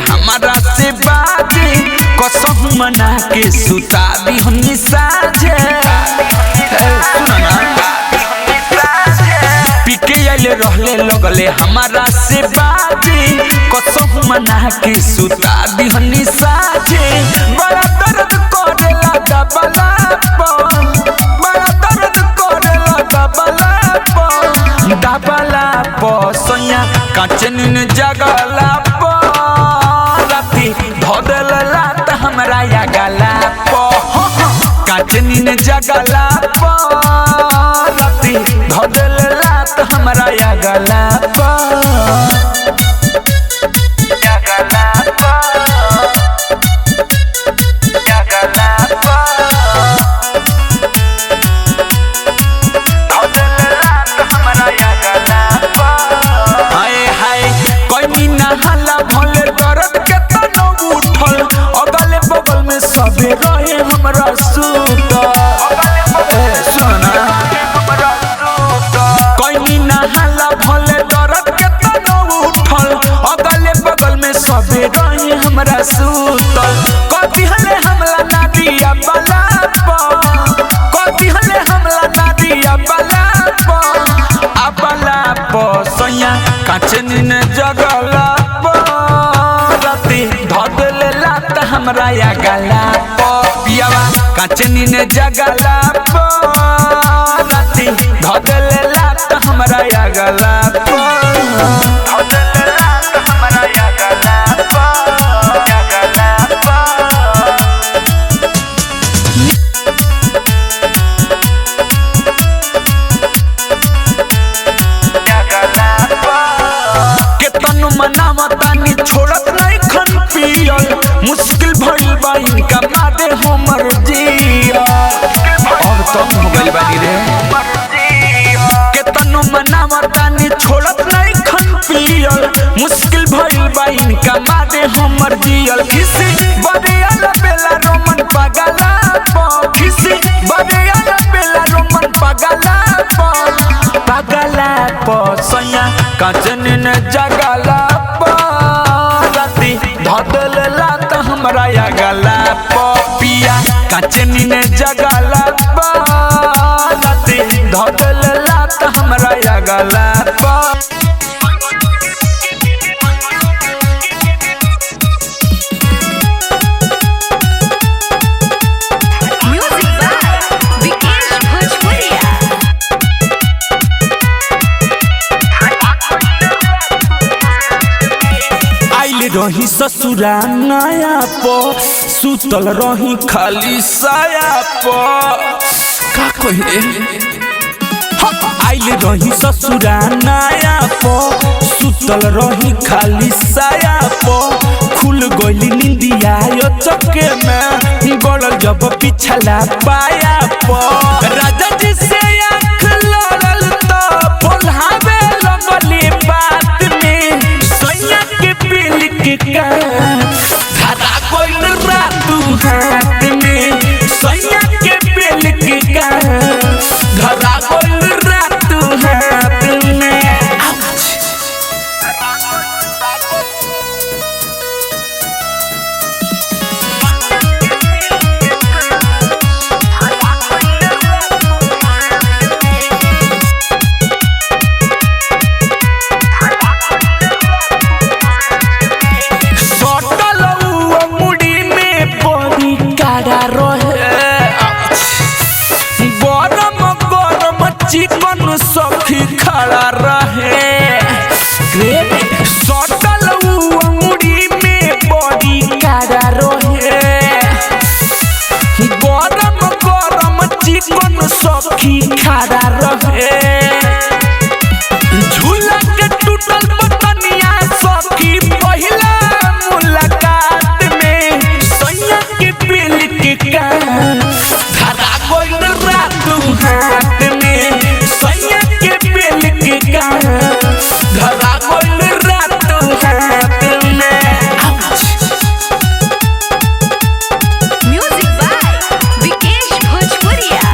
हमारा से बाजे कसम मना के सुता दी हनी साजे सुना ना पीके आइले रहले लगले हमारा से बाजे कसम मना के सुता दी हनी साजे बड़ा दर्द करेला दबला बड़ा दर्द करेला दबला सोया काचनिन जगला राती धोदल लात हमरा या गला काचनिन जगला राती धोदल लात हमरा या गला सबे रहे हमरा सूता सुना कहीं नहाला भले दर्द के तना उठल अगले बगल में सबे रहे हमरा सूतल कभी हले हमला ना दिया बला कभी हले हमला ना दिया बला सोया काचनिन जगला राती धदले लात हमरा या गला पियावा काचनिन जगला राती धदले लात हमरा या गला धदले लात हमरा या गला केतनु मनावा तानी छोड़त नहीं खन पियल मुश्किल भइल बा इनका मादे हमर जिया अब तुम हो गइल बानी रे केतनु मनावा तानी छोड़त नहीं खन पियल मुश्किल भइल बा इनका मादे हमर जियल किसी बदेल बेला रोमन पगला किसी बदेल बेला रोमन पगला सोया काचनिन जगला राती धदल लात हमरा या गला पिया काचनिन जगला राती धदल लात हमरा या गला रही ससुरा नया पो सुतल रही खाली साया पो का कहे आइले रही ससुरा नया पो सुतल रही खाली साया पो खुल गइली निंदिया यो चके में गड़ल जब पिछला पाया पो राजा जी से आँख लड़ल तो बोलावे लगली बात में सोया के पील के धरा कोइल रातू हाथ में सोया के पील के धरा कोइल रातू हाथ में चिकन सखी खड़ा रहे सटल अंगुरी में बड़ी काड़ा रहे गरम गरम चिकन सखी खड़ा रहे झूला के टूटल बतनिया सखी पहिला मुलाकात में सैया के पील के धरा गइल रातू हाथ में सैया के पील के धरा गइल रातू हाथ में म्यूजिक बाय विकेश भोजपुरिया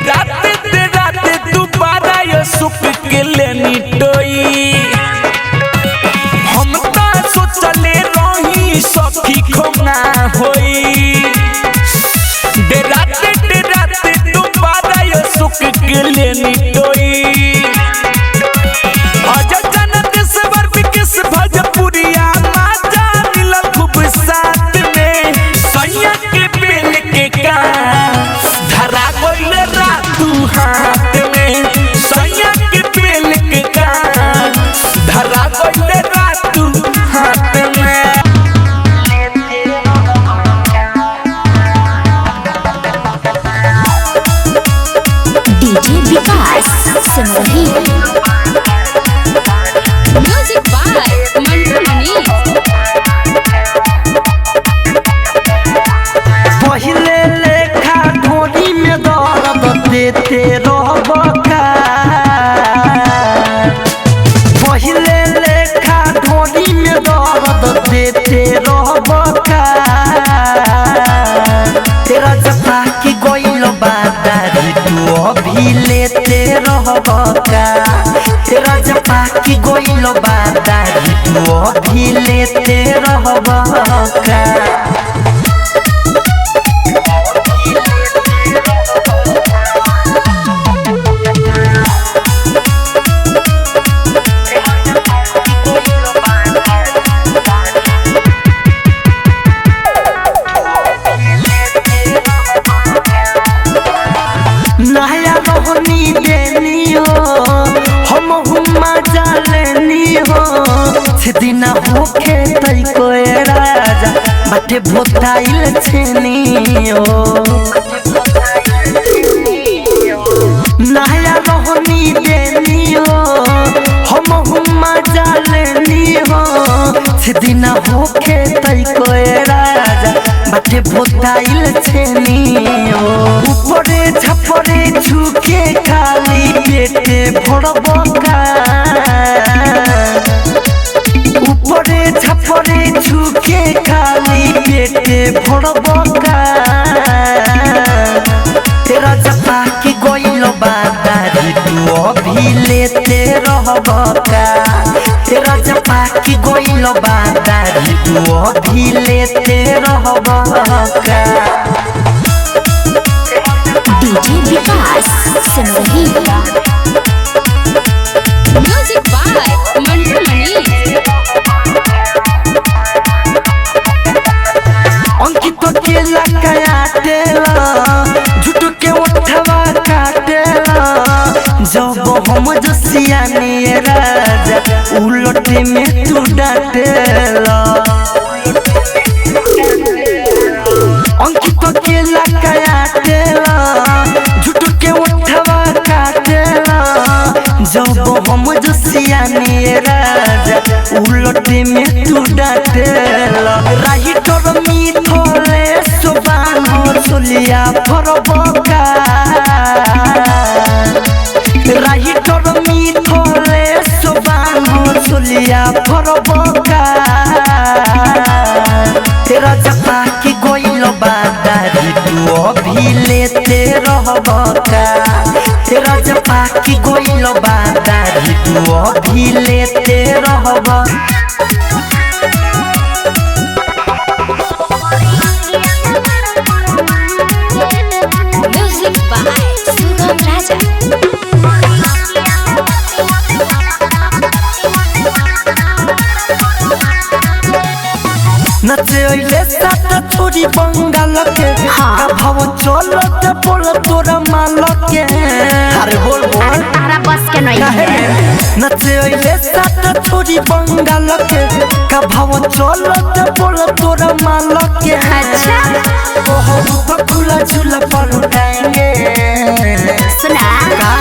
दे राते दोबारा ये सुख के लेनी टोई हम ता सोचले रही सखी खोना होई दे राते दोबारा ये सुख के लेनी टोई अजय जन्नत सवर बिकिस भोजपुरिया माजा मिला खूब साथ में सैया के बेल के का धरा गइल रातू हाथ में सैया के बेल के का धरा गइल रातू हाथ में DJ Vikas Simrahi music by Mantu Manish पहिले लेखा ढोली में दर्द देते रहबका पहिले लेखा ढोली में दर्द देते रहबका तेरा जफा की गइल बादारी तू अभी लेते रहबका तेरा जफा की गइल बादारी तू अभी लेते रहबका नया रोहनी देनी हो हम हुम्मा जालेनी हो छदिना होके तई कोए राजा बाटे भोताइल छेनी हो नया रोहनी देनी हो हम हुम्मा जालेनी हो छदिना होके तई कोए राजा बाटे भोताइल छेनी हो ऊपरे छपरे झुके खाली पेटे भरबका ऊपरे छपरे झुके खाली पेटे भरबका तेरा जफा की गइल बादारी तू अभी लेते रहबका तेरा जफा की गइल बादारी तू अभी लेते रहबका DJ Vikas Simrahi music by Mantu Manish Ankit के लकाटेला झूठ के उठवा काटेला जब हम जसियानी राजा उलटे में तू डाटेला अंकित के लकाटेला झूठ के उठवा काटेला जब हम जसियानी राजा उलटे में तू डाटेला राही तोर मिथले सुबान सोलिया फरबका राही तोर मिथले सुबान सोलिया फरबका तेरा जफा की गइल बादारी तू अभी लेते रहबका तेरा जफा की गइल बादारी तू अभी लेते रहबका म्यूजिक बाय सुगम राजा नचे ओइले सात छोरी बंगाल के का भाव चलत बोल तोरा माल के अरे बोल बोल तारा बस के नहीं है नचे ओइले सात छोरी बंगाल के का भाव चलत बोल तोरा माल के अच्छा ओहो तो खुला झूला पर उठाएंगे सुना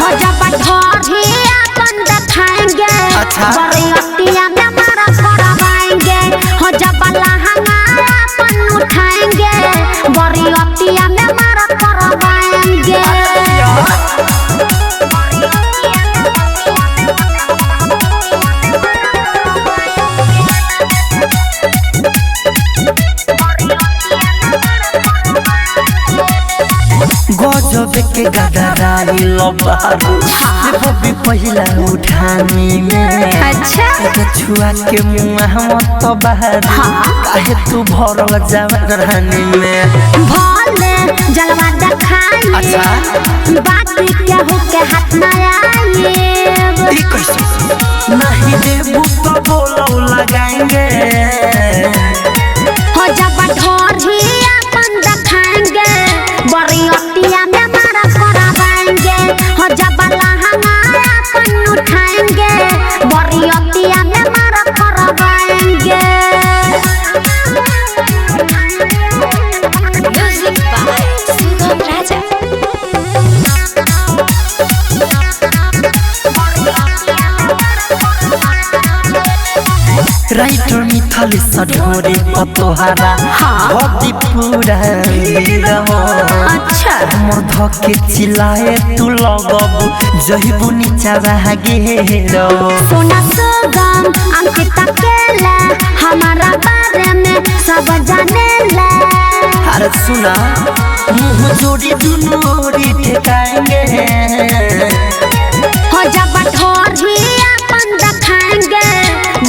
हो जब ढोढ़ी अपन दिखाएंगे अच्छा। बरियातिया में मारा करवाएंगे हो जब लहंगा अपन उठाएंगे बरियातिया में मारा करवाएंगे गजब के गदराई लबारू बबी पहिला उठानी में अच्छा छुआ के मुँह मत बाहर काहे तू भरल जवानी में भोले जलवा दिखाई अच्छा बात क्या हो के हाथ ना आए ई कैसे नहीं देबू तो बोलो लगाएंगे हो जब ढोरी अपन दिखाएंगे बरियतिया में मारा करावाएंगे हो जब लहंगा अपन उठाएंगे बरियतिया में मारा करावाएंगे music by Sugam Raja writer Mithali सढोरी पतोहारा भदी पूरा वीरवा अच्छा मोर धके चिल्लाए तू लगबू जहिबू नीचा गेरो सोना सुगम अंकिता केला हमारा बारे में सब जानेला अरे सुना मुँह जोड़ी दुनोरी ठेकाएंगे हो जब ढोरी अपन दिखाएंगे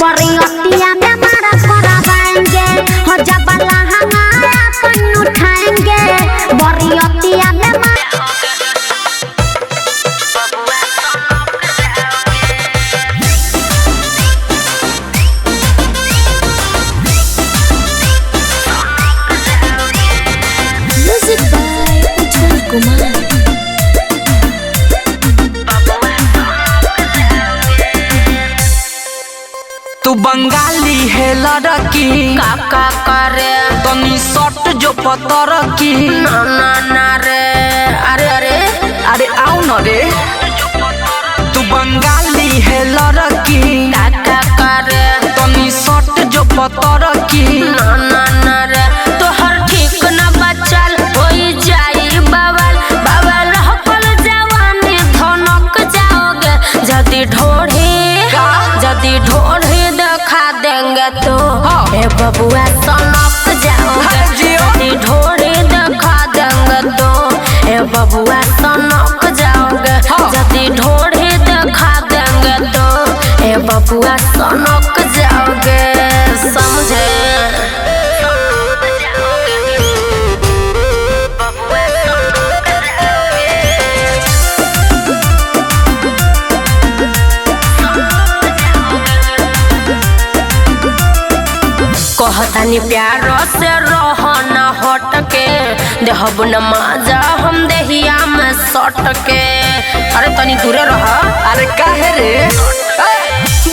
बरियतिया में मारा करावाएंगे हो जब लहंगा अपन उठाएंगे बरियतिया में म्यूजिक बाय उज्जवल कुमार तू बंगाली है लड़की काका करे तनी शर्ट जो पतर की ना ना ना रे अरे अरे अरे आओ न रे तू बंगाली है लड़की काका करे तनी शर्ट जो पतर की ना ना ना रे तोहर ठीक न बचल होई जाई बवाल बवाल हकल जवानी धनक जाओगे जदी ढोढ़ी दिखा देंगे तो ए बबुआ सनक जाओगे जदी ढोढ़ी दिखा देंगे तो ए बबुआ सनक जाओगे जदी ढोढ़ी दिखा देंगे तो ए बबुआ सनक जाओगे समझे कहतानी प्यार से रहना हट के देहब न माजा हम देहिया में सट के अरे तनी दूरे रह अरे काहे रे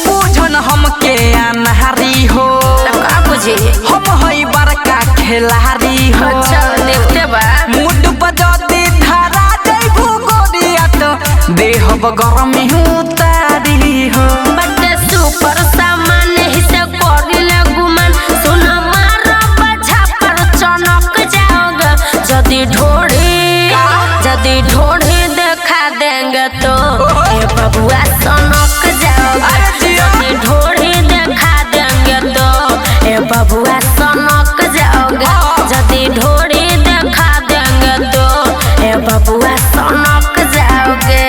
बुझन हम के अनहारी हो का बुझी हम हई बड़का खिलाड़ी हो अच्छा देखते बा मुड बजती धारा जइबू गोरिया तो देहब गरमी उतारी हो बड़े सुपर सामान ही से करिले गुमान सुन मारा बजा पर चनक जाओगे जदी ढोढ़ी देखा देंगे तो ए बबुआ सनक जाओगे जदी ढोढ़ी देखा देंगे तो ए बबुआ सनक जाओगे जदी ढोढ़ी देखा देंगे तो ए बबुआ सनक जाओगे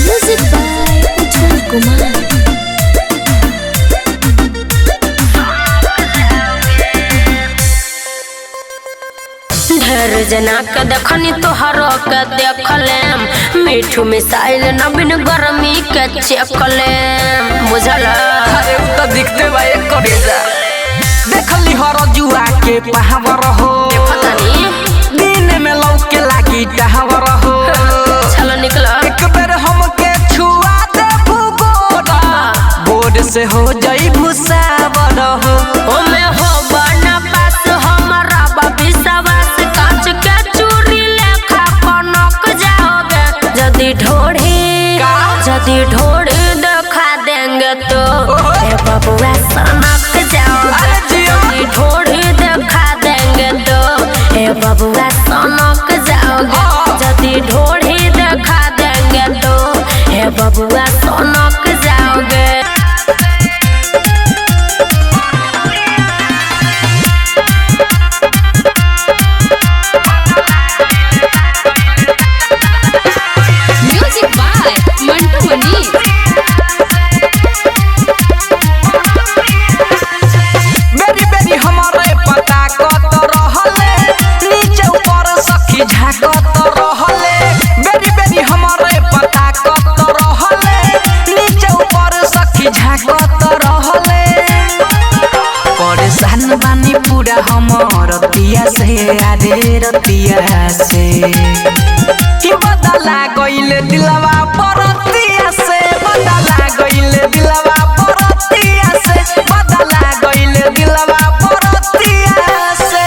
म्यूजिक बाय उज्जवल कुमार ढेर जना के देखनी तोहर के देखलेम मीठू मिसाइल नवीन गर्मी के चेकलेम बुझल अरे उ तो दिखते बा एक करेजा देखली हर जुआ के पहावर हो पता नहीं दिन में लौके लागी टहावर हो चलो निकल एक बेर हमके छुआ दे भूगोरा बोर्ड से हो जाई भूसावर हो ओमे हो बना पास हमारा विश्वास कांच के चूड़ी लेखा कनक जाओगे जदी ढोढ़ी दिखा देंगे तो ए बबुआ सनक जाओगे जदी ढोढ़ी दिखा देंगे तो ए बबुआ सनक जाओगे जदी ढोढ़ी दिखा देंगे तो ए बबुआ सनक जाओगे से अरे रतिया से कि बदला गइले दिलवा परतिया से बदला गइले दिलवा परतिया से बदला गइले दिलवा परतिया से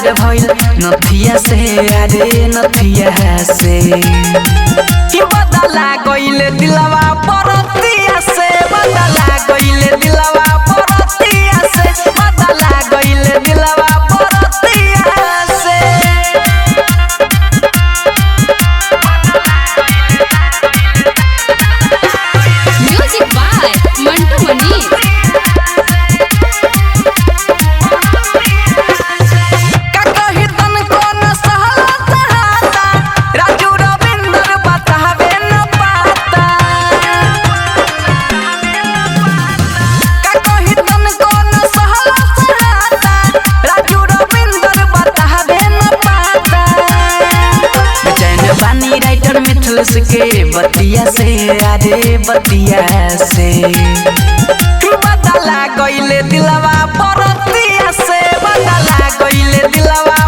नथिया से अरे नथिया से कि बदला गइले दिलवा परतिया से बदला गइले दिलवा परतिया से बदला गइले दिलवा परतिया से म्यूजिक बाय मंटू मनी। के बतिया से अरे बतिया से बदला गइले दिलवा परतिया से बदला गइले दिलवा